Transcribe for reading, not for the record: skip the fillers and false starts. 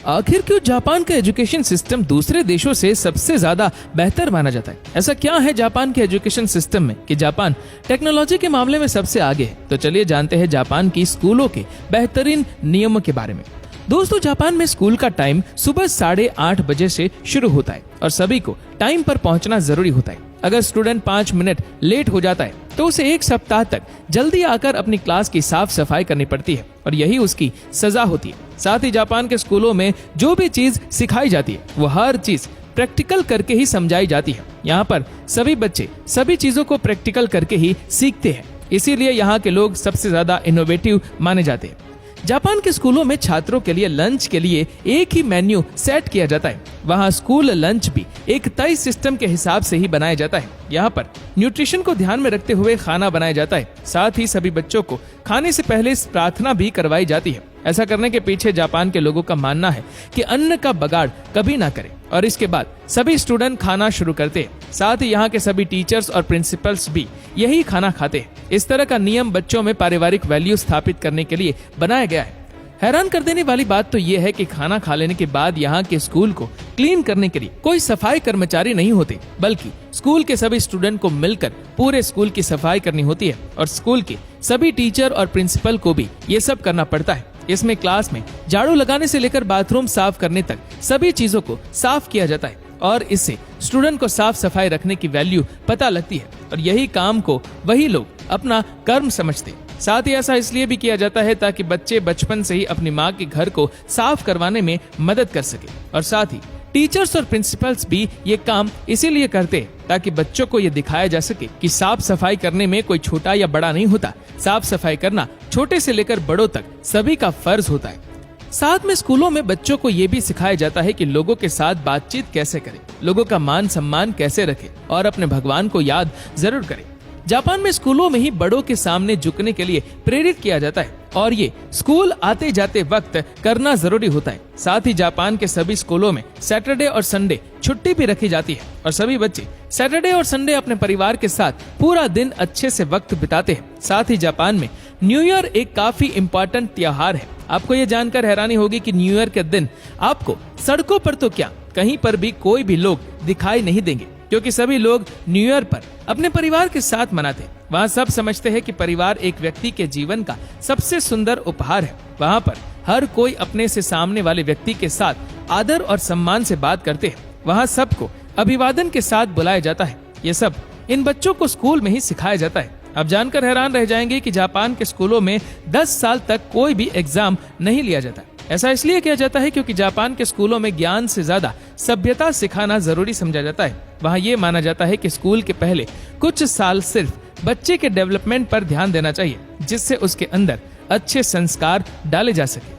आखिर क्यों जापान का एजुकेशन सिस्टम दूसरे देशों से सबसे ज्यादा बेहतर माना जाता है? ऐसा क्या है जापान के एजुकेशन सिस्टम में कि जापान टेक्नोलॉजी के मामले में सबसे आगे है? तो चलिए जानते हैं जापान की स्कूलों के बेहतरीन नियमों के बारे में। दोस्तों, जापान में स्कूल का टाइम सुबह 8:30 बजे से शुरू होता है और सभी को टाइम पर पहुंचना जरूरी होता है। अगर स्टूडेंट 5 मिनट लेट हो जाता है तो उसे 1 सप्ताह तक जल्दी आकर अपनी क्लास की साफ सफाई करनी पड़ती है और यही उसकी सजा होती है। साथ ही जापान के स्कूलों में जो भी चीज सिखाई जाती है वो हर चीज प्रैक्टिकल करके ही समझाई जाती है। यहाँ पर सभी बच्चे सभी चीजों को प्रैक्टिकल करके ही सीखते हैं, इसीलिए यहाँ के लोग सबसे ज्यादा इनोवेटिव माने जाते हैं। जापान के स्कूलों में छात्रों के लिए लंच के लिए एक ही मेन्यू सेट किया जाता है। वहाँ स्कूल लंच भी एक तय सिस्टम के हिसाब से ही बनाया जाता है। यहाँ पर न्यूट्रिशन को ध्यान में रखते हुए खाना बनाया जाता है। साथ ही सभी बच्चों को खाने से पहले प्रार्थना भी करवाई जाती है। ऐसा करने के पीछे जापान के लोगों का मानना है कि अन्न का बगाड़ कभी ना करें और इसके बाद सभी स्टूडेंट खाना शुरू करते हैं। साथ ही यहाँ के सभी टीचर्स और प्रिंसिपल्स भी यही खाना खाते हैं। इस तरह का नियम बच्चों में पारिवारिक वैल्यू स्थापित करने के लिए बनाया गया है। हैरान कर देने वाली बात तो ये है कि खाना खा लेने के बाद यहाँ के स्कूल को क्लीन करने के लिए कोई सफाई कर्मचारी नहीं होते, बल्कि स्कूल के सभी स्टूडेंट को मिलकर पूरे स्कूल की सफाई करनी होती है और स्कूल के सभी टीचर और प्रिंसिपल को भी ये सब करना पड़ता है। इसमें क्लास में झाड़ू लगाने से लेकर बाथरूम साफ करने तक सभी चीजों को साफ किया जाता है और इससे स्टूडेंट को साफ सफाई रखने की वैल्यू पता लगती है और यही काम को वही लोग अपना कर्म समझते हैं। साथ ही ऐसा इसलिए भी किया जाता है ताकि बच्चे बचपन से ही अपनी माँ के घर को साफ करवाने में मदद कर सके और साथ ही टीचर्स और प्रिंसिपल्स भी ये काम इसीलिए करते हैं ताकि बच्चों को ये दिखाया जा सके कि साफ सफाई करने में कोई छोटा या बड़ा नहीं होता। साफ सफाई करना छोटे से लेकर बड़ों तक सभी का फर्ज होता है। साथ में स्कूलों में बच्चों को ये भी सिखाया जाता है कि लोगों के साथ बातचीत कैसे करें, लोगों का मान सम्मान कैसे रखें और अपने भगवान को याद जरूर करें। जापान में स्कूलों में ही बड़ों के सामने झुकने के लिए प्रेरित किया जाता है और ये स्कूल आते जाते वक्त करना जरूरी होता है। साथ ही जापान के सभी स्कूलों में सैटरडे और संडे छुट्टी भी रखी जाती है और सभी बच्चे सैटरडे और संडे अपने परिवार के साथ पूरा दिन अच्छे से वक्त बिताते हैं। साथ ही जापान में न्यू ईयर एक काफी इम्पोर्टेंट त्योहार है। आपको ये जानकर हैरानी होगी कि न्यू ईयर के दिन आपको सड़कों पर तो क्या कहीं पर भी कोई भी लोग दिखाई नहीं देंगे, क्योंकि सभी लोग न्यू ईयर पर अपने परिवार के साथ मनाते हैं। वहाँ सब समझते हैं कि परिवार एक व्यक्ति के जीवन का सबसे सुंदर उपहार है। वहाँ पर हर कोई अपने से सामने वाले व्यक्ति के साथ आदर और सम्मान से बात करते हैं। वहाँ सबको अभिवादन के साथ बुलाया जाता है। ये सब इन बच्चों को स्कूल में ही सिखाया जाता है। अब जानकर हैरान रह जाएंगे कि जापान के स्कूलों में 10 साल तक कोई भी एग्जाम नहीं लिया जाता। ऐसा इसलिए किया जाता है क्योंकि जापान के स्कूलों में ज्ञान से ज्यादा सभ्यता सिखाना जरूरी समझा जाता है। वहाँ ये माना जाता है कि स्कूल के पहले कुछ साल सिर्फ बच्चे के डेवलपमेंट पर ध्यान देना चाहिए, जिससे उसके अंदर अच्छे संस्कार डाले जा सके।